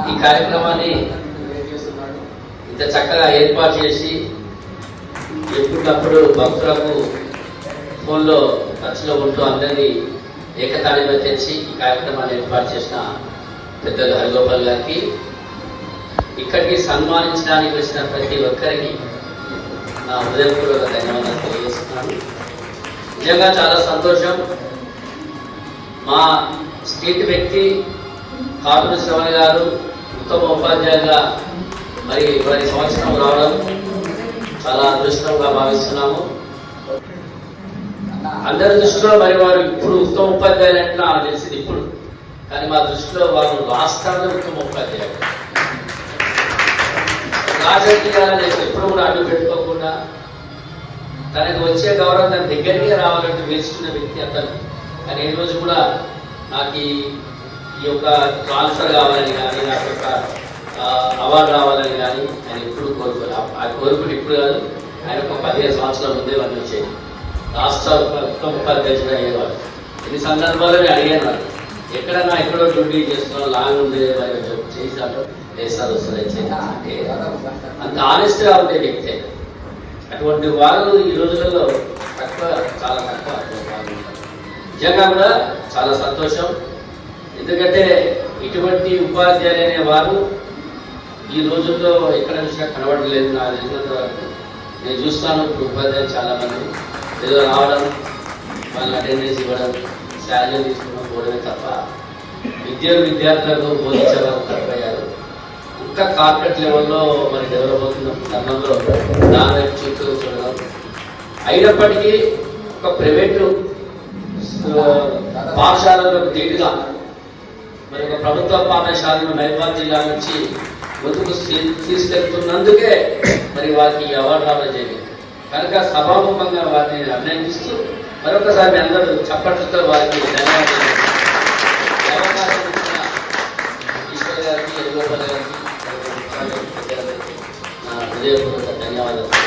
ఈ కార్యక్రమాన్ని ఇంత చక్కగా ఏర్పాటు చేసి ఎప్పటికప్పుడు భక్తులకు ఫోన్లో టచ్లో ఉంటూ అందరినీ ఏకతాళిగా తెచ్చి ఈ కార్యక్రమాన్ని ఏర్పాటు చేసిన పెద్దలు హరిగోపాల్ గారికి, ఇక్కడికి సన్మానించడానికి వచ్చిన ప్రతి ఒక్కరికి నా హృదయపూర్వక ధన్యవాదాలు తెలియజేస్తున్నాను. నిజంగా చాలా సంతోషం. మా స్టేట్ వ్యక్తి కాపురి శ్రవణ గారు ఉత్తమ ఉపాధ్యాయులుగా మరి వారి సంవత్సరం రావడం చాలా అదృష్టంగా భావిస్తున్నాము. అందరి దృష్టిలో మరి వారు ఇప్పుడు ఉత్తమ ఉపాధ్యాయులు అంటే నాకు తెలిసింది ఇప్పుడు, కానీ మా దృష్టిలో వారు రాష్ట్రాల్లో ఉత్తమ ఉపాధ్యాయులు. రాజకీయాలు ఎప్పుడు కూడా అడ్డు పెట్టుకోకుండా తనకు వచ్చే గౌరవం తన దగ్గరికి రావాలంటే వేసుకున్న వ్యక్తి అతను. కానీ ఈ రోజు కూడా నాకు ఈ యొక్క ట్రాన్స్ఫర్ కావాలని కానీ నాకు ఒక అవార్డు రావాలని కానీ ఆయన ఎప్పుడు కోరుకోలేదు. ఆ కోరుకుని ఇప్పుడు కాదు, ఆయన ఒక 15 సంవత్సరాల ముందే వాళ్ళు వచ్చేది రాష్ట్ర ఉపాధ్యక్షుడు అయ్యేవాడు. ఈ సందర్భాల్లో నేను అడిగాను, ఎక్కడన్నా ఎక్కడో డ్యూటీ చేస్తున్నాం లాంగ్ ఉండే చేశాడు దేశాలు వస్తుంది అంటే అంత ఆనెస్ట్గా ఉండే వ్యక్తే. అటువంటి వాళ్ళు ఈ రోజులలో తక్కువ, చాలా తక్కువ వాళ్ళు. నిజంగా కూడా చాలా సంతోషం. ఎందుకంటే ఇటువంటి ఉపాధ్యాయులు అనే వారు ఈ రోజుల్లో ఎక్కడ చూసినా కనబడలేదు. నా తెలిసినంత వరకు నేను చూస్తాను. ఇప్పుడు ఉపాధ్యాయులు చాలా మంది ఏదో రావడం, వాళ్ళ అటెండెన్స్ ఇవ్వడం, శాలరీ తీసుకుని పోవడమే తప్ప విద్యార్థులకు బోధించేవారు తక్కువయ్యారు. ఇంకా కార్పొరేట్ లెవెల్లో మరి డెవలప్ అవుతున్న క్రమంలో దాని వైపు చూడడం. అయినప్పటికీ ఒక ప్రైవేటు పాఠశాలలో ధీటుగా మరి ఒక ప్రభుత్వ పాఠశాలను మహబూబాబాద్ జిల్లా నుంచి ముందుకు తీసుకెళ్తున్నందుకే మరి వారికి అవార్డు రావడం జరిగింది. కనుక సభాముఖంగా వారిని అభినందిస్తూ మరొకసారి అందరూ చప్పట్లతో వారికి ధన్యవాదాలు. అవకాశం ఇచ్చిన ఈశ్వర్ గారికి, హరిగోపాల్ గారికి నా హృదయపూర్వక ధన్యవాదాలు.